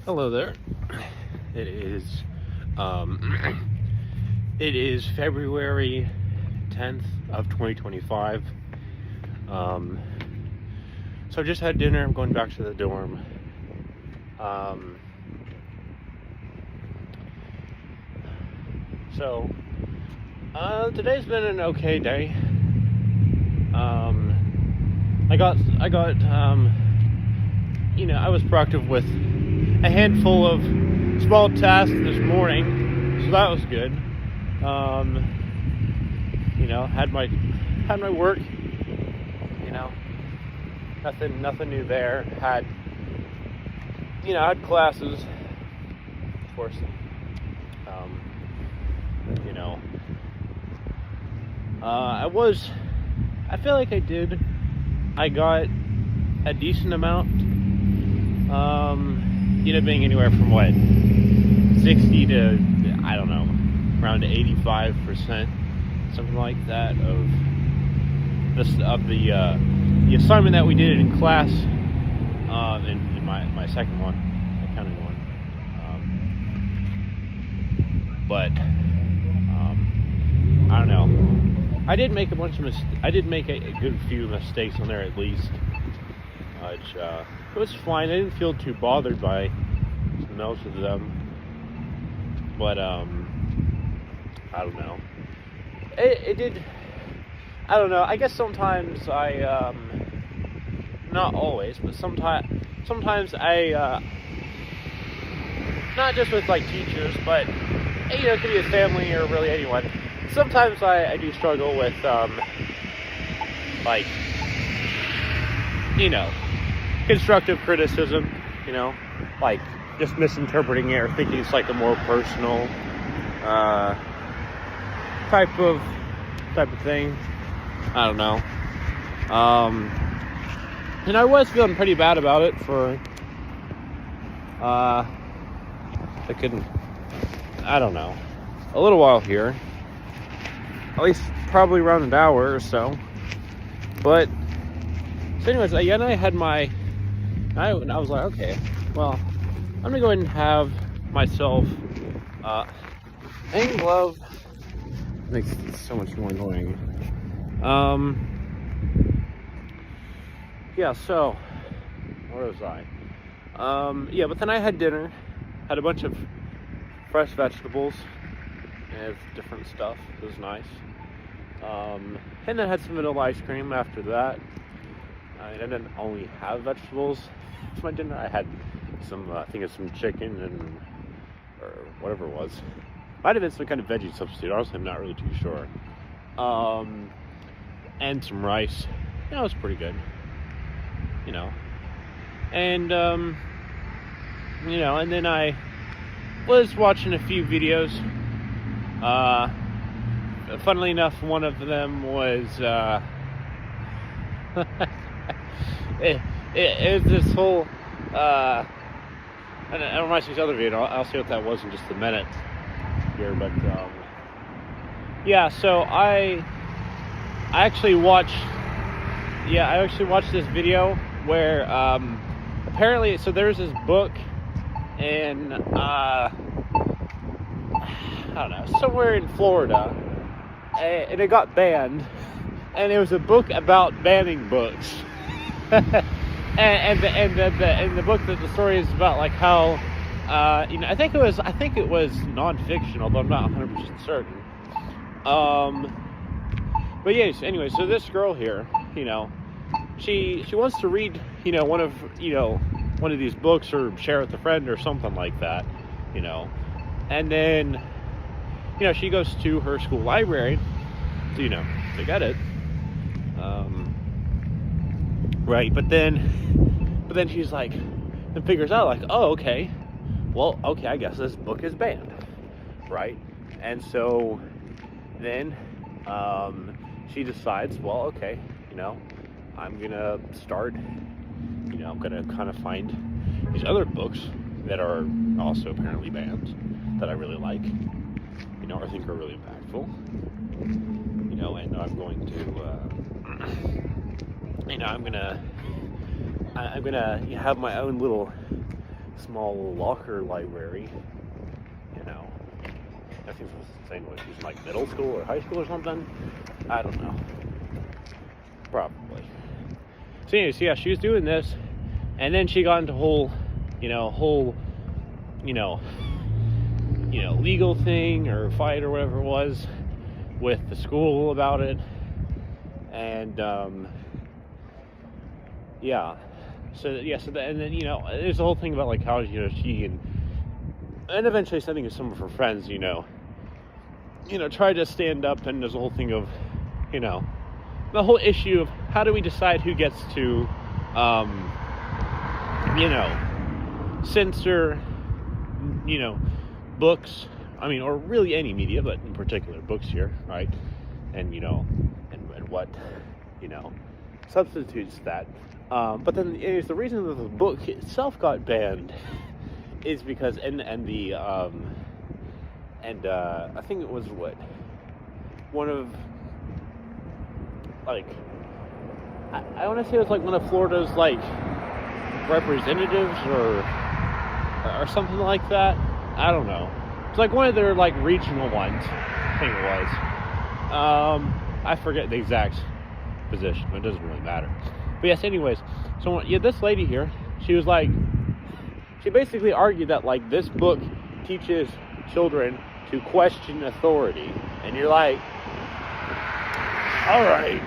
Hello there. It is it is February 10th of 2025. So I just had dinner. I'm going back to the dorm. So today's been an okay day. I was productive with a handful of small tasks this morning, so that was good. Had my work. Nothing new there. Had classes, of course. I feel like I got a decent amount. Being anywhere from 60 to, I don't know, around 85%, something like that of the assignment that we did in class, in my second one, accounting one. But I don't know. I did make a good few mistakes on there at least. It was fine. I didn't feel too bothered by most of them, but I don't know. It did. I don't know. I guess sometimes not always, but sometimes I not just with like teachers, but it could be a family or really anyone. Sometimes I do struggle with constructive criticism, like just misinterpreting it or thinking it's like a more personal type of thing. I don't know. And I was feeling pretty bad about it for a little while here. At least probably around an hour or so. But so anyways, I had I was like, okay, well, I'm gonna go ahead and have myself hang glove. Makes it so much more annoying. So where was I? But then I had dinner, had a bunch of fresh vegetables and different stuff. It was nice. And then had some vanilla ice cream after that. I didn't only have vegetables for my dinner. I had some, I think it's some chicken or whatever it was. Might have been some kind of veggie substitute. Honestly, I'm not really too sure. And some rice. It was pretty good. And and then I was watching a few videos. Funnily enough, one of them was it was this whole and it reminds me of this other video. I'll see what that was in just a minute here, but so I actually watched this video where apparently, so there's this book in I don't know, somewhere in Florida, and it got banned, and it was a book about banning books. and the book, that the story is about, like how I think it was non-fiction, although I'm not 100% certain. But yes, anyway, so this girl here, she wants to read one of these books or share with a friend or something like that, and then she goes to her school library to get it. Right, but then she's like, and figures out like, oh, okay, well, okay, I guess this book is banned, right? And so then she decides, well, okay, I'm gonna start, I'm gonna kind of find these other books that are also apparently banned that I really like, I think are really impactful, and I'm going to I'm gonna have my own little small locker library, you know. I think it was saying what she's in like middle school or high school or something. I don't know. Probably. So anyways, yeah, she was doing this, and then she got into whole legal thing or fight or whatever it was with the school about it. And and then there's the whole thing about like how she and eventually something with some of her friends tried to stand up, and there's a whole thing of the whole issue of how do we decide who gets to censor books, or really any media, but in particular books here, right? And and what substitutes that. But then the reason that the book itself got banned is because I think it was one of like I want to say it was like one of Florida's like representatives or something like that. I don't know. It's like one of their like regional ones. I think it was. I forget the exact position, but it doesn't really matter. But yes, anyways, so this lady here, she basically argued that like this book teaches children to question authority, and you're like, all right,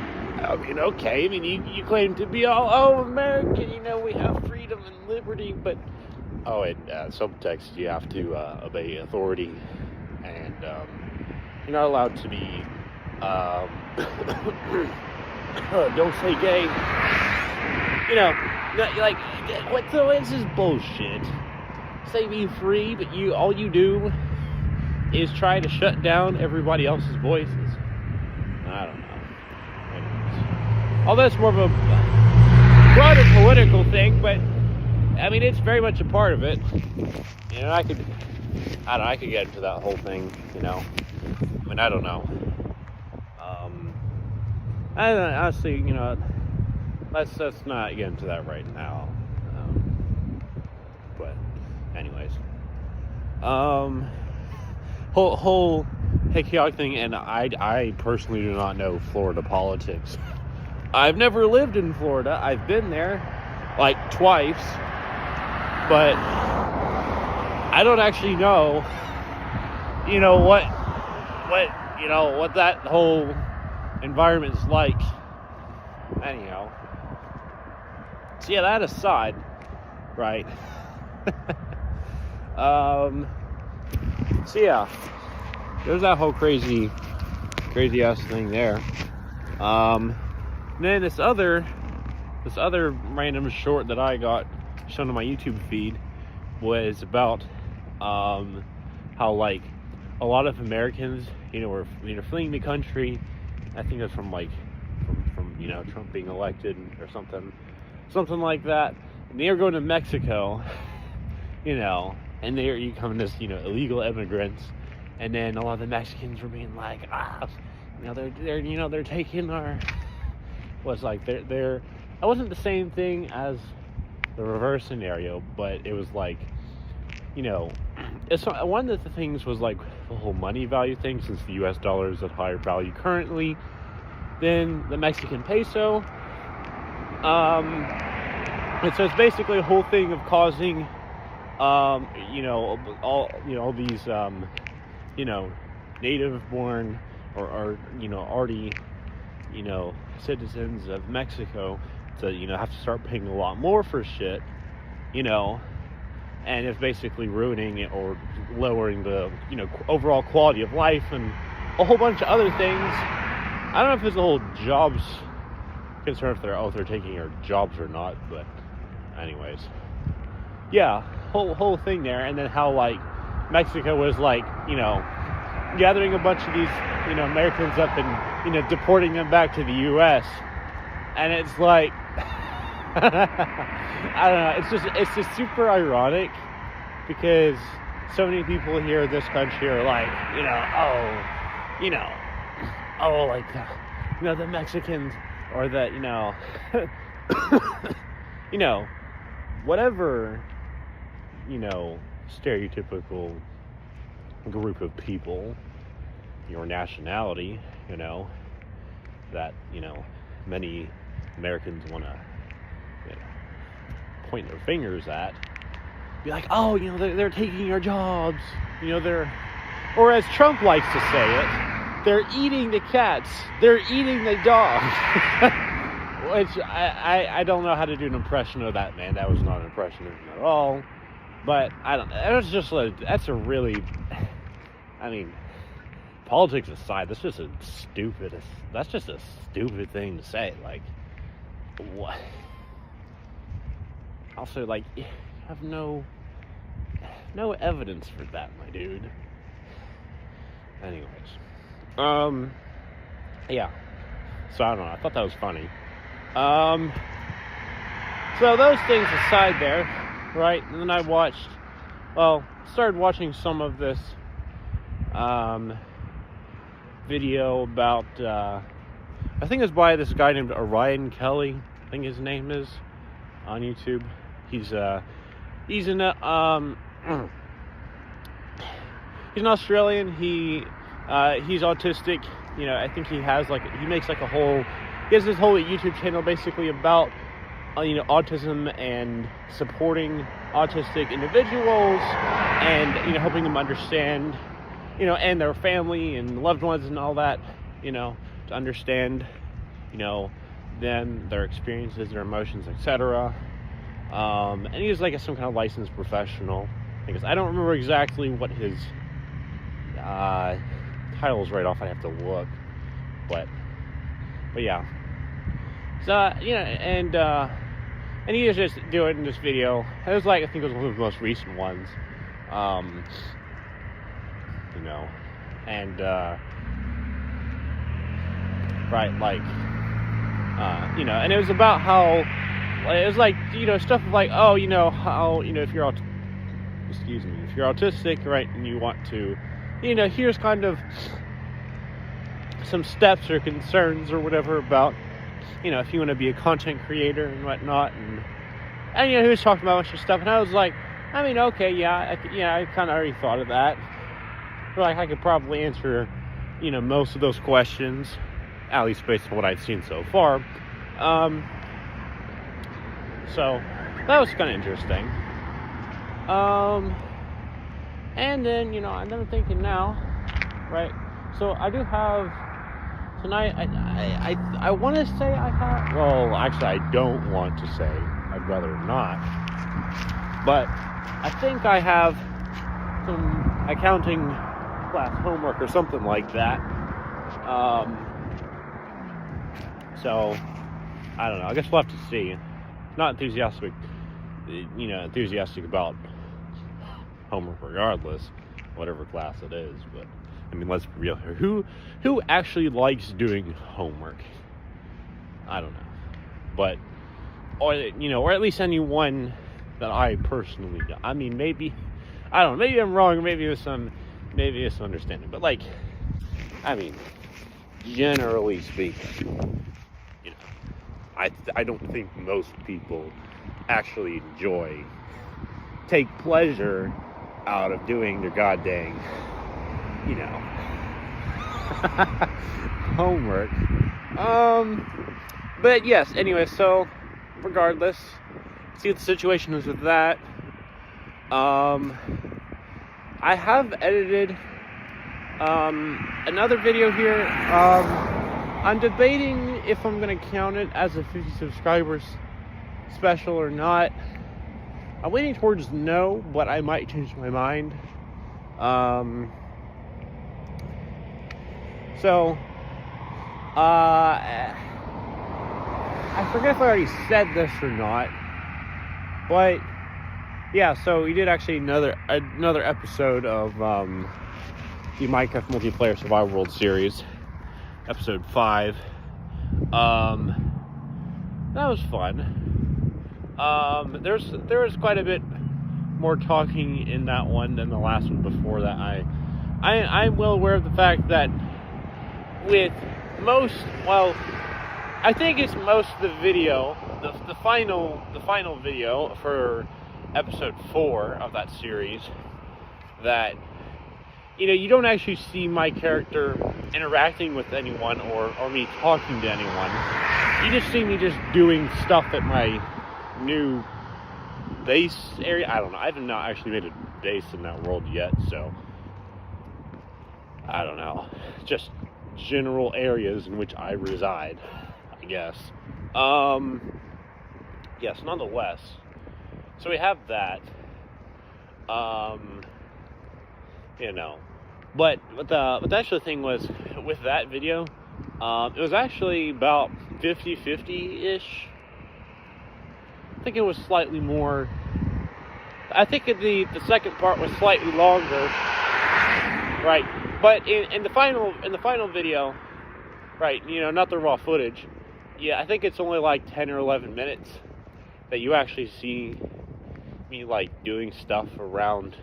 okay, you claim to be all American, we have freedom and liberty, but in subtext you have to obey authority, and you're not allowed to be don't say gay. Like, what is this bullshit? Say be free, but all you do is try to shut down everybody else's voices. I don't know. Anyways. Although it's more of a broader political thing, but it's very much a part of it. I could get into that whole thing, I don't know. Honestly, let's not get into that right now. But anyways, whole chaotic thing, and I personally do not know Florida politics. I've never lived in Florida. I've been there like twice, but I don't actually know what that whole environment's like. Anyhow, so yeah, that aside, right? So yeah, there's that whole crazy ass thing there. And then this other random short that I got shown on my YouTube feed was about how like a lot of Americans were fleeing the country. I think it's from Trump being elected or something like that. And they were going to Mexico, and you come as illegal immigrants, and then a lot of the Mexicans were being like, they're taking our. Was like they're. It wasn't the same thing as the reverse scenario, but it was like, it's one of the things was like the whole money value thing, since the U.S. dollar is at higher value currently than the Mexican peso. And so it's basically a whole thing of causing, all these, native-born or already, citizens of Mexico to, have to start paying a lot more for shit, and it's basically ruining it or lowering the, overall quality of life and a whole bunch of other things. I don't know if it's the whole jobs concern, if they're taking our jobs or not, but anyways, yeah, whole thing there. And then how like Mexico was like, gathering a bunch of these, Americans up and, deporting them back to the U.S. And it's like, I don't know, it's just super ironic because so many people here in this country are like, like the Mexicans or the, whatever, stereotypical group of people, your nationality, that, many Americans want to point their fingers at. Be like, oh, they're taking our jobs. Or as Trump likes to say it, they're eating the cats. They're eating the dogs. Which I don't know how to do an impression of that man. That was not an impression of him at all. But I don't. That's a really. I mean, politics aside, that's just a stupid thing to say. Like, what? Also, like, you have no evidence for that, my dude. Anyways, yeah. So I don't know. I thought that was funny. So those things aside there, right? And then I started watching some of this video about I think it's by this guy named Orion Kelly, I think his name is, on YouTube. He's an Australian. He's autistic. I think he has he has this whole YouTube channel basically about autism and supporting autistic individuals and helping them understand and their family and loved ones and all that, to understand them, their experiences, their emotions, etc. And he's some kind of licensed professional. I don't remember exactly what his title is right off. I have to look, but yeah. So and he was just doing this video. It was I think it was one of the most recent ones. And right, and it was about how it was stuff of how if you're if you're autistic, right, and you want to here's kind of some steps or concerns or whatever about if you want to be a content creator and whatnot, and he was talking about a bunch of stuff, and I was like, I mean, okay, I kind of already thought of that. I could probably answer most of those questions, at least based on what I've seen so far. So that was kind of interesting. And then I'm thinking now, right? So I do have tonight. I want to say I have. Well, actually, I don't want to say. I'd rather not. But I think I have some accounting class homework or something like that. So I don't know. I guess we'll have to see. Not enthusiastic about homework regardless, whatever class it is. But I mean, let's be real here. Who actually likes doing homework? I don't know. But or at least anyone that I personally do. I mean, maybe I don't know. Maybe I'm wrong. Maybe it's some understanding. But I mean, generally speaking, I don't think most people actually take pleasure out of doing their goddamn, homework. But yes, anyway, so regardless, see what the situation is with that. I have edited another video here. I'm debating if I'm going to count it as a 50 subscribers special or not. I'm leaning towards no, but I might change my mind. So, I forget if I already said this or not, but yeah, so we did actually another episode of the Minecraft Multiplayer Survival World Series, episode 5. That was fun. There was quite a bit more talking in that one than the last one before that. I'm well aware of the fact that with I think it's most of the video, the final video for episode 4 of that series, that, you know, you don't actually see my character interacting with anyone or me talking to anyone. You just see me just doing stuff at my new base area. I don't know. I have not actually made a base in that world yet, so I don't know. Just general areas in which I reside, I guess. Yes, nonetheless. So we have that. You know. But the actual thing was, with that video, it was actually about 50-50-ish. I think it was slightly more. I think the second part was slightly longer, right? But in the final video, right? You know, not the raw footage. Yeah, I think it's only like 10 or 11 minutes that you actually see me like doing stuff around,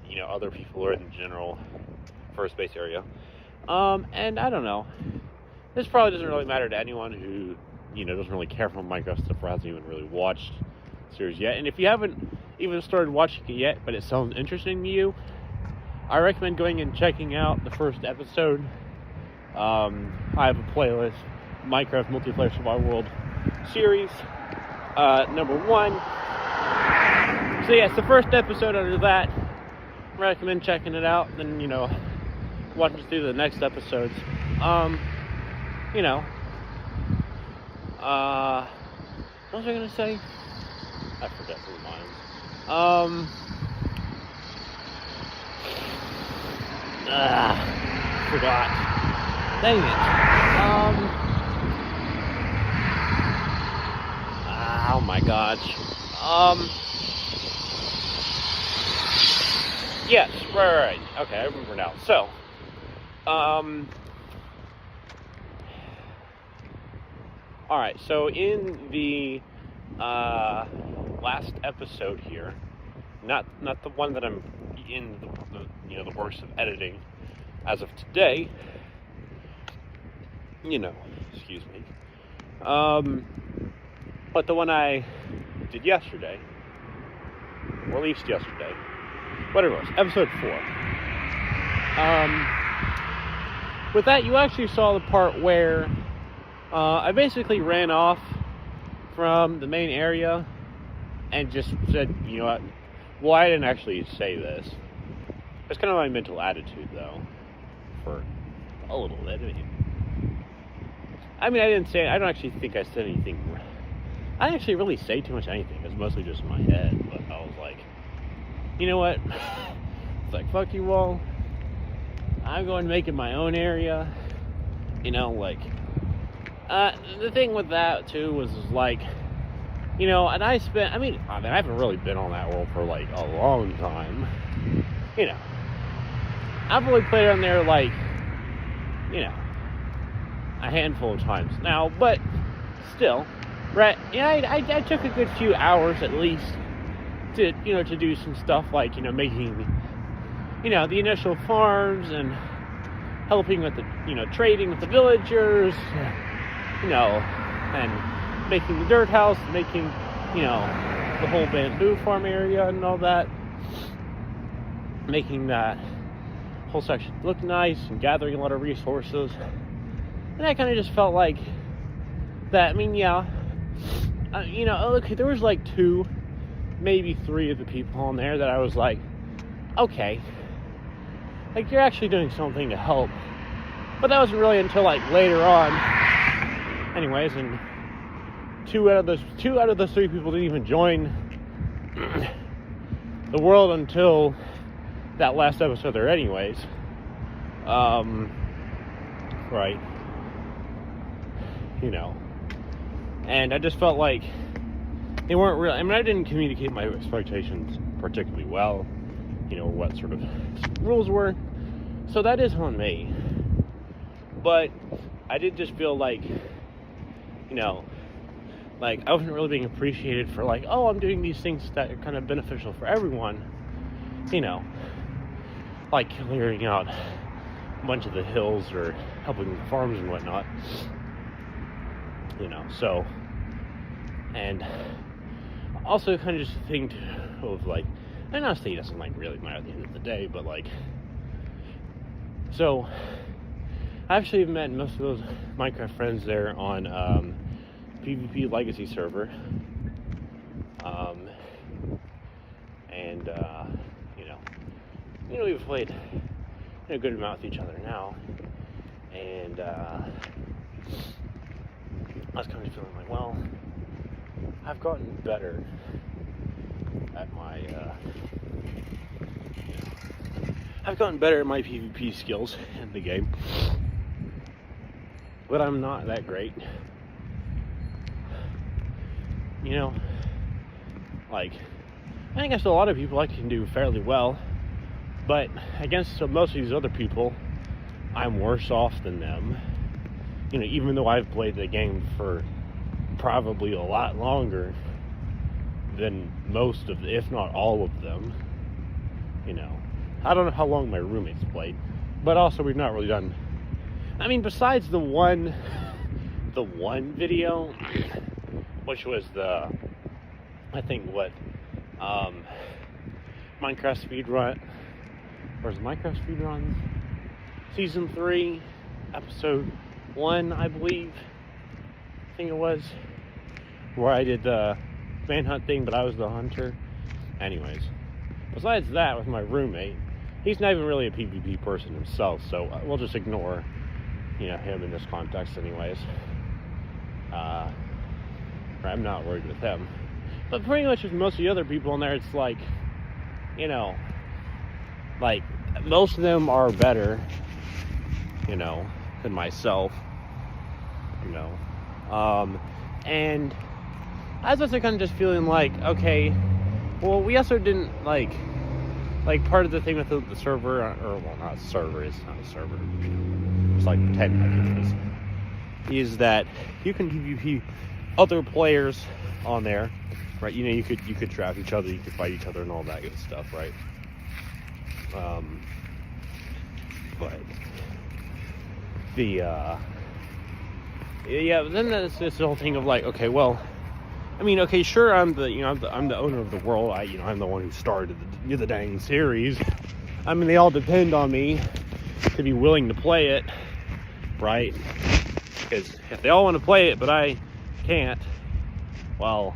you know, other people or in the general first base area. And I don't know. This probably doesn't really matter to anyone who, you know, doesn't really care for Minecraft stuff or hasn't even really watched the series yet. And if you haven't even started watching it yet, but it sounds interesting to you, I recommend going and checking out the first episode. I have a playlist, Minecraft Multiplayer Survival World series, number 1. So yeah, it's the first episode under that. I recommend checking it out. Then, you know, watching through the next episodes. You know, what was I gonna say? I forgot some lines. Forgot. Dang it. Oh my gosh. Yes, right. Okay, I remember now. So, alright, so in the last episode here, not the one that I'm in the works of editing as of today, you know, excuse me, but the one I did yesterday, released yesterday, whatever it was, episode 4. With that, you actually saw the part where I basically ran off from the main area and just said, you know what, well, I didn't actually say this. It's kind of my mental attitude, though, for a little bit. I mean, I didn't say, I don't actually think I said anything. I didn't actually really say too much anything. It was mostly just in my head, but I was like, you know what? It's like, fuck you all. I'm going to make it my own area. You know, like, the thing with that, too, was like, you know, and I haven't really been on that world for, like, a long time. You know, I've only played on there, like, you know, a handful of times now, but still, right, yeah, I took a good few hours at least to, you know, to do some stuff like, you know, making, you know, the initial farms and helping with the, you know, trading with the villagers, you know, and making the dirt house, making, you know, the whole bamboo farm area and all that, making that whole section look nice and gathering a lot of resources. And I kind of just felt like that. I mean, yeah, you know, okay, there was like 2, maybe 3 of the people on there that I was like, okay, like, you're actually doing something to help. But that wasn't really until like later on. Anyways, and 2 out of those 3 people didn't even join the world until that last episode there anyways. Right. You know. And I just felt like they weren't real. I mean, I didn't communicate my expectations particularly well, you know, what sort of rules were. So that is on me. But I did just feel like, you know, like I wasn't really being appreciated for like, oh, I'm doing these things that are kind of beneficial for everyone, you know, like clearing out a bunch of the hills or helping the farms and whatnot, you know. So, and also kind of just think of like, and honestly, it doesn't like really matter at the end of the day, but like, so I actually met most of those Minecraft friends there on PvP Legacy server, and we've played a good amount with each other now, and I was kind of feeling like, well, I've gotten better at my PvP skills in the game, but I'm not that great. Like, I think against a lot of people I can do fairly well, but against most of these other people, I'm worse off than them. Even though I've played the game for probably a lot longer than most of, if not all of them. I don't know how long my roommates played, but also we've not really done. I mean, besides the one video, which was Minecraft speedrun, or is it Minecraft speedruns? Season 3, episode 1, I believe. I think it was, where I did the manhunt thing, but I was the hunter. Anyways, besides that, with my roommate, he's not even really a PvP person himself, so we'll just ignore, him in this context anyways. I'm not worried with him. But pretty much with most of the other people in there, it's like, like, most of them are better, than myself, and I was also kind of just feeling like, okay, well, we also didn't, like part of the thing with the server, or, well, not server, it's not a server, it's like pretend like it is that you can PvP other players on there, right? You could trap each other, you could fight each other and all that good stuff, right? But but then there's this whole thing of like, okay, well, I mean, okay, sure, I'm the owner of the world. I'm the one who started the dang series. I mean, they all depend on me to be willing to play it, right? Because if they all want to play it, but I can't, well,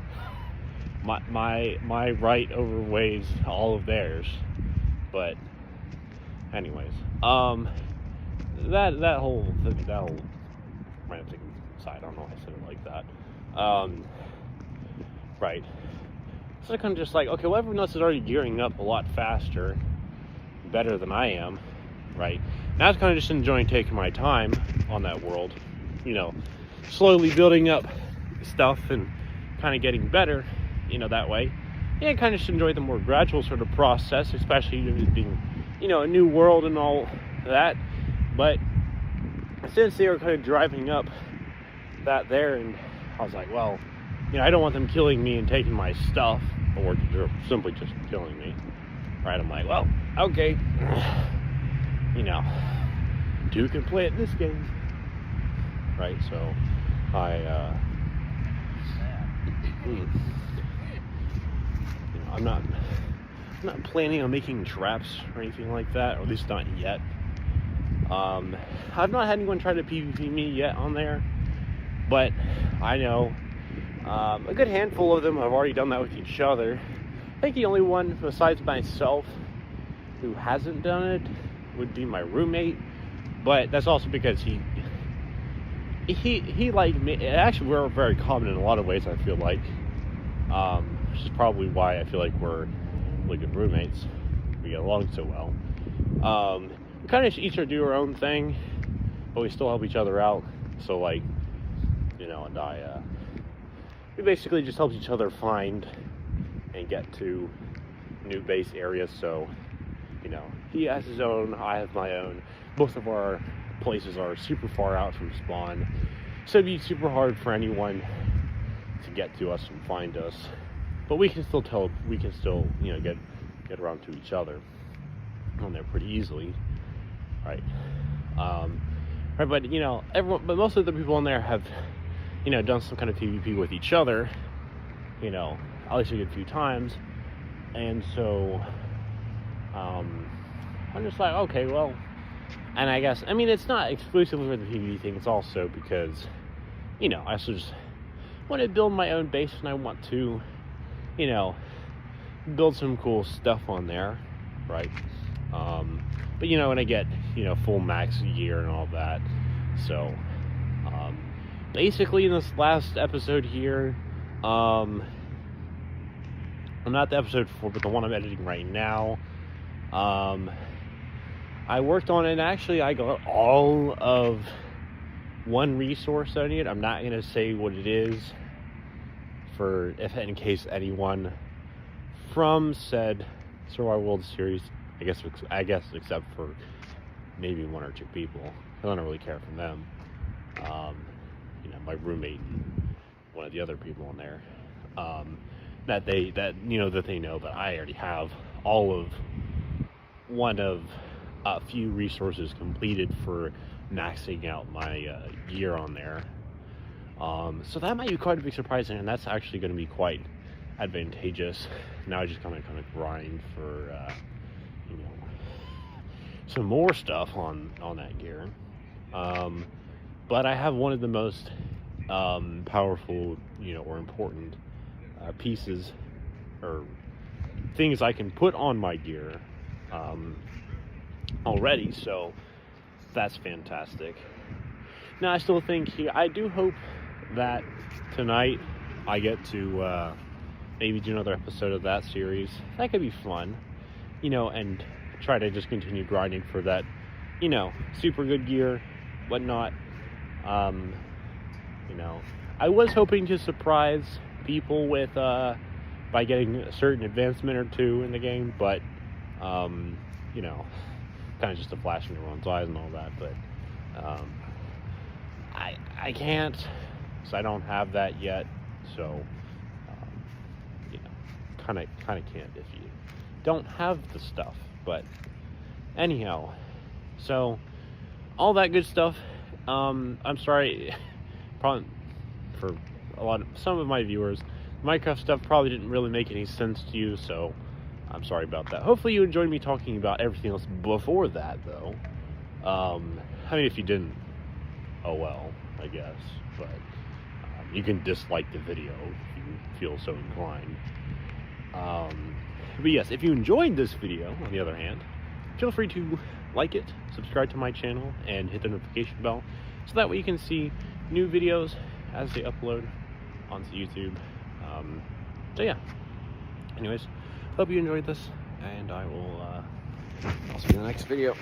my right overweighs all of theirs. But anyways, that whole ranting side, I don't know why I said it like that. Right. So I kind of just like, okay, well, everyone else is already gearing up a lot faster, better than I am, right? Now I was kind of just enjoying taking my time on that world, slowly building up stuff and kind of getting better, that way. Yeah, I kind of just enjoy the more gradual sort of process, especially being, a new world and all that. But since they were kind of driving up that there, and I was like, well, I don't want them killing me and taking my stuff, or simply just killing me, right? I'm like, well, okay, two can play at this game, right? So I'm not planning on making traps or anything like that, or at least not yet. I've not had anyone try to PvP me yet on there, but I know a good handful of them have already done that with each other. I think the only one besides myself who hasn't done it would be my roommate, but that's also because he like me. Actually, we're very common in a lot of ways, I feel like, which is probably why I feel like we're really good roommates. We get along so well. We kind of each do our own thing, but we still help each other out. So, like, and we basically just help each other find and get to new base areas. So, he has his own, I have my own. Both of our places are super far out from spawn, so it'd be super hard for anyone to get to us and find us. But we can still get around to each other on there pretty easily, right? Right, but but most of the people on there have done some kind of PvP with each other, at least a good few times. And so I'm just like, okay, well, and I guess, I mean, it's not exclusively for the PvP thing, it's also because, you know, I also just want to build my own base, and I want to, you know, build some cool stuff on there, right? But, you know, when I get, you know, full max gear and all that, so, basically in this last episode here, not the episode 4, but the one I'm editing right now, I worked on it, and actually I got all of one resource I need. I'm not going to say what it is, for if in case anyone from said Survival World series, I guess except for maybe 1 or 2 people, I don't really care for them, you know, my roommate and one of the other people in there, that they know that I already have all of one of a few resources completed for maxing out my gear on there. So that might be quite a big surprising, and that's actually going to be quite advantageous. Now I just kind of grind for you know, some more stuff on that gear. But I have one of the most powerful, you know, or important pieces or things I can put on my gear already, so that's fantastic. Now I still think I do hope that tonight I get to maybe do another episode of that series. That could be fun, you know, and try to just continue grinding for that, you know, super good gear, whatnot. You know, I was hoping to surprise people with by getting a certain advancement or 2 in the game, but you know, kind of just a flash in everyone's eyes and all that, but I can't, so I don't have that yet, so you know, kind of can't if you don't have the stuff. But anyhow, so all that good stuff. I'm sorry, probably for some of my viewers, Minecraft stuff probably didn't really make any sense to you, so I'm sorry about that. Hopefully you enjoyed me talking about everything else before that, though. I mean, if you didn't, oh well, I guess. But you can dislike the video if you feel so inclined. But yes, if you enjoyed this video, on the other hand, feel free to like it, subscribe to my channel, and hit the notification bell, so that way you can see new videos as they upload onto YouTube. So yeah, anyways, hope you enjoyed this, and I'll see you in the next video.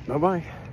Bye bye.